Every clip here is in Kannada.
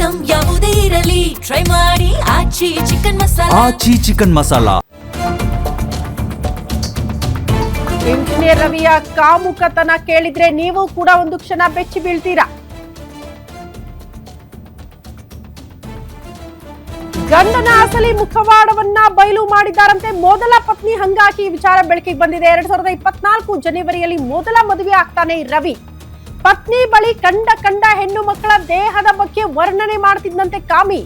ಐಟಂ ಯಾವುದೇ ಇರಲಿ ಟ್ರೈ ಮಾಡಿ ಆಚಿ ಚಿಕನ್ ಮಸಾಲಾ. ಆಚಿ ಚಿಕನ್ ಮಸಾಲಾ. ಇಂಜಿನಿಯರ್ ರವಿಯ ಕಾಮುಕತನ ಕೇಳಿದ್ರೆ ನೀವು ಕೂಡ ಒಂದು ಕ್ಷಣ ಬೆಚ್ಚಿ ಬೀಳ್ತೀರಾ. ಗಂಡನ ಅಸಲಿ ಮುಖವಾಡವನ್ನ ಬಯಲು ಮಾಡಿದ್ದಾರಂತೆ ಮೊದಲ ಪತ್ನಿ. ಹಂಗಾಗಿ ವಿಚಾರ ಬೆಳಕಿಗೆ ಬಂದಿದೆ. 2024 ಜನವರಿಯಲ್ಲಿ ಮೊದಲ ಮದುವೆ ಆಗ್ತಾನೆ ರವಿ. ಪತ್ನಿ ಬಳಿ ಕಂಡ ಹೆಣ್ಣು ಮಕ್ಕಳ ದೇಹದ ಬಗ್ಗೆ ವರ್ಣನೆ ಮಾಡ್ತಿದ್ದಂತೆ ಕಾಮಿ.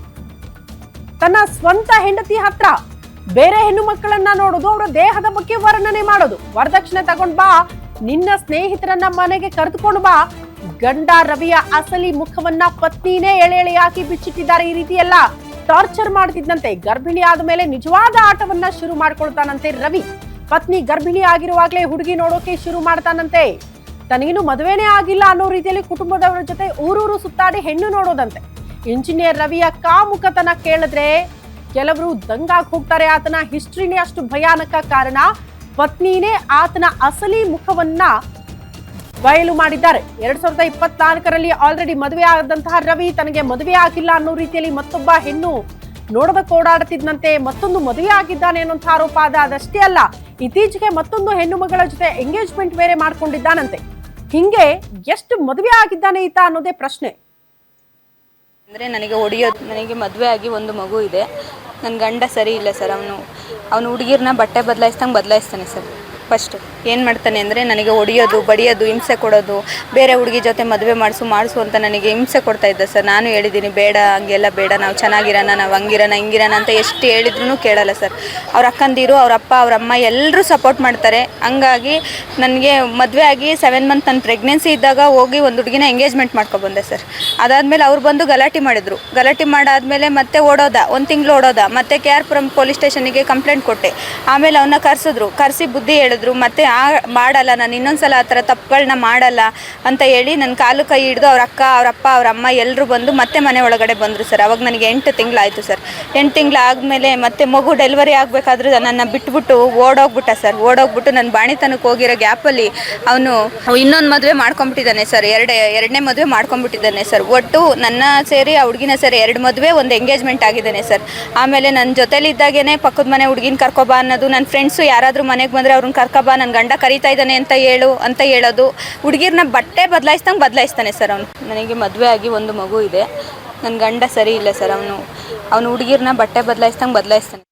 ತನ್ನ ಸ್ವಂತ ಹೆಂಡತಿ ಹತ್ರ ಬೇರೆ ಹೆಣ್ಣು ಮಕ್ಕಳನ್ನ ನೋಡೋದು, ಅವರ ದೇಹದ ಬಗ್ಗೆ ವರ್ಣನೆ ಮಾಡೋದು. ವರದಕ್ಷಿಣೆ ತಗೊಂಡ್ ಬಾ, ನಿನ್ನ ಸ್ನೇಹಿತರನ್ನ ಮನೆಗೆ ಕರೆದುಕೊಂಡು ಬಾ. ಗಂಡ ರವಿಯ ಅಸಲಿ ಮುಖವನ್ನ ಪತ್ನಿನೇ ಎಳೆಯಾಗಿ ಬಿಚ್ಚಿಟ್ಟಿದ್ದಾರೆ. ಈ ರೀತಿ ಎಲ್ಲ ಟಾರ್ಚರ್ ಮಾಡ್ತಿದ್ದಂತೆ. ಗರ್ಭಿಣಿ ಆದ ಮೇಲೆ ನಿಜವಾದ ಆಟವನ್ನ ಶುರು ಮಾಡ್ಕೊಳ್ತಾನಂತೆ ರವಿ. ಪತ್ನಿ ಗರ್ಭಿಣಿ ಆಗಿರುವಾಗಲೇ ಹುಡುಗಿ ನೋಡೋಕೆ ಶುರು ಮಾಡ್ತಾನಂತೆ. ತನಗೇನು ಮದುವೆನೇ ಆಗಿಲ್ಲ ಅನ್ನೋ ರೀತಿಯಲ್ಲಿ ಕುಟುಂಬದವರ ಜೊತೆ ಊರೂರು ಸುತ್ತಾಡಿ ಹೆಣ್ಣು ನೋಡೋದಂತೆ. ಇಂಜಿನಿಯರ್ ರವಿಯ ಕಾಮುಕತನ ಕೇಳಿದ್ರೆ ಕೆಲವರು ದಂಗಾಗಿ ಹೋಗ್ತಾರೆ. ಆತನ ಹಿಸ್ಟ್ರಿನೇ ಅಷ್ಟು ಭಯಾನಕ. ಕಾರಣ ಪತ್ನಿನೇ ಆತನ ಅಸಲಿ ಮುಖವನ್ನ ಬಯಲು ಮಾಡಿದ್ದಾರೆ. 2024ರಲ್ಲಿ ಆಲ್ರೆಡಿ ಮದುವೆ ಆದಂತಹ ರವಿ ತನಗೆ ಮದುವೆ ಆಗಿಲ್ಲ ಅನ್ನೋ ರೀತಿಯಲ್ಲಿ ಮತ್ತೊಬ್ಬ ಹೆಣ್ಣು ನೋಡೋದಕ್ಕೆ ಓಡಾಡ್ತಿದ್ದಂತೆ. ಮತ್ತೊಂದು ಮದುವೆ ಆಗಿದ್ದಾನೆ ಅನ್ನೋಂಥ ಆರೋಪ ಆದ. ಅದಷ್ಟೇ ಅಲ್ಲ, ಇತ್ತೀಚೆಗೆ ಮತ್ತೊಂದು ಹೆಣ್ಣು ಮಗಳ ಜೊತೆ ಎಂಗೇಜ್ಮೆಂಟ್ ಬೇರೆ ಮಾಡ್ಕೊಂಡಿದ್ದಾನಂತೆ. ಹಿಂಗೆ ಎಷ್ಟು ಮದುವೆ ಆಗಿದ್ದಾನೆ ಈತ ಅನ್ನೋದೇ ಪ್ರಶ್ನೆ. ಅಂದರೆ ನನಗೆ ಮದುವೆ ಆಗಿ ಒಂದು ಮಗು ಇದೆ. ನನ್ನ ಗಂಡ ಸರಿ ಇಲ್ಲ ಸರ್. ಅವನು ಹುಡುಗಿರನ್ನ ಬಟ್ಟೆ ಬದಲಾಯಿಸ್ತಾನೆ ಸರ್. ಫಸ್ಟು ಏನು ಮಾಡ್ತಾನೆ ಅಂದರೆ ನನಗೆ ಹೊಡಿಯೋದು, ಬಡಿಯೋದು, ಹಿಂಸೆ ಕೊಡೋದು, ಬೇರೆ ಹುಡುಗಿ ಜೊತೆ ಮದುವೆ ಮಾಡಿಸು ಅಂತ ನನಗೆ ಹಿಂಸೆ ಕೊಡ್ತಾ ಇದ್ದ ಸರ್. ನಾನು ಹೇಳಿದ್ದೀನಿ ಬೇಡ, ಹಂಗೆಲ್ಲ ಬೇಡ, ನಾವು ಚೆನ್ನಾಗಿರೋಣ, ನಾವು ಹಂಗಿರೋಣ ಹಿಂಗಿರೋಣ ಅಂತ ಎಷ್ಟು ಹೇಳಿದ್ರೂ ಕೇಳಲ್ಲ ಸರ್. ಅವ್ರ ಅಕ್ಕಂದಿರು, ಅವ್ರ ಅಪ್ಪ, ಅವ್ರ ಅಮ್ಮ ಎಲ್ಲರೂ ಸಪೋರ್ಟ್ ಮಾಡ್ತಾರೆ. ಹಂಗಾಗಿ ನನಗೆ ಮದುವೆ ಆಗಿ 7 ಮಂತ್ ನನ್ನ ಪ್ರೆಗ್ನೆನ್ಸಿ ಇದ್ದಾಗ ಹೋಗಿ ಒಂದು ಹುಡುಗಿನ ಎಂಗೇಜ್ಮೆಂಟ್ ಮಾಡ್ಕೊಬಂದೆ ಸರ್. ಅದಾದಮೇಲೆ ಅವ್ರು ಬಂದು ಗಲಾಟೆ ಮಾಡಿದ್ರು. ಗಲಾಟೆ ಮಾಡಾದಮೇಲೆ ಮತ್ತೆ ಓಡೋದ, 1 ತಿಂಗಳು ಓಡೋದ. ಮತ್ತೆ KR ಪುರಂ ಪೊಲೀಸ್ ಸ್ಟೇಷನಿಗೆ ಕಂಪ್ಲೇಂಟ್ ಕೊಟ್ಟೆ. ಆಮೇಲೆ ಅವನ್ನ ಕರೆಸಿ ಬುದ್ಧಿ ಹೇಳಿದ್ರು. ಮತ್ತೆ ಮಾಡಲ್ಲ, ನಾನು ಇನ್ನೊಂದ್ಸಲ ಆ ಥರ ತಪ್ಪುಗಳನ್ನ ಮಾಡಲ್ಲ ಅಂತ ಹೇಳಿ ನನ್ನ ಕಾಲು ಕೈ ಹಿಡಿದು ಅವ್ರ ಅಕ್ಕ, ಅವ್ರ ಅಪ್ಪ, ಅವ್ರ ಅಮ್ಮ ಎಲ್ಲರೂ ಬಂದು ಮತ್ತೆ ಮನೆ ಒಳಗಡೆ ಬಂದರು ಸರ್. ಅವಾಗ ನನಗೆ 8 ತಿಂಗಳಾಯಿತು ಸರ್. 8 ತಿಂಗಳು ಆದಮೇಲೆ ಮತ್ತೆ ಮಗು ಡೆಲಿವರಿ ಆಗಬೇಕಾದ್ರೂ ನನ್ನ ಬಿಟ್ಬಿಟ್ಟು ಓಡೋಗ್ಬಿಟ್ಟ ಸರ್. ಓಡೋಗ್ಬಿಟ್ಟು ನನ್ನ ಬಾಣಿತನಕ್ಕೆ ಹೋಗಿರೋ ಗ್ಯಾಪಲ್ಲಿ ಅವನು ಇನ್ನೊಂದು ಮದುವೆ ಮಾಡ್ಕೊಂಬಿಟ್ಟಿದ್ದಾನೆ ಸರ್. ಎರಡನೇ ಮದುವೆ ಮಾಡ್ಕೊಂಬಿಟ್ಟಿದ್ದಾನೆ ಸರ್. ಒಟ್ಟು ನನ್ನ ಸೇರಿ ಆ ಹುಡುಗಿನ ಸೇರಿ 2 ಮದುವೆ, 1 ಎಂಗೇಜ್ಮೆಂಟ್ ಆಗಿದ್ದಾನೆ ಸರ್. ಆಮೇಲೆ ನನ್ನ ಜೊತೆಲಿದ್ದಾಗೇ ಪಕ್ಕದ ಮನೆ ಹುಡುಗಿನ ಕರ್ಕೊಬಾ ಅನ್ನೋದು, ನನ್ನ ಫ್ರೆಂಡ್ಸು ಯಾರಾದರೂ ಮನೆಗೆ ಬಂದರೆ ಅವ್ರನ್ನ ಕರ್ಕೊಬಾ, ನನ್ನ ಗಂಡ ಕರೀತಾ ಇದ್ದಾನೆ ಅಂತ ಹೇಳೋದು. ಹುಡುಗಿರನ್ನ ಬಟ್ಟೆ ಬದಲಾಯಿಸ್ತಾನೆ ಸರ್ ಅವನು. ನನಗೆ ಮದುವೆ ಆಗಿ ಒಂದು ಮಗು ಇದೆ. ನನ್ನ ಗಂಡ ಸರಿ ಇಲ್ಲ ಸರ್. ಅವನು ಹುಡುಗಿರನ್ನ ಬಟ್ಟೆ ಬದಲಾಯಿಸ್ತಾನೆ.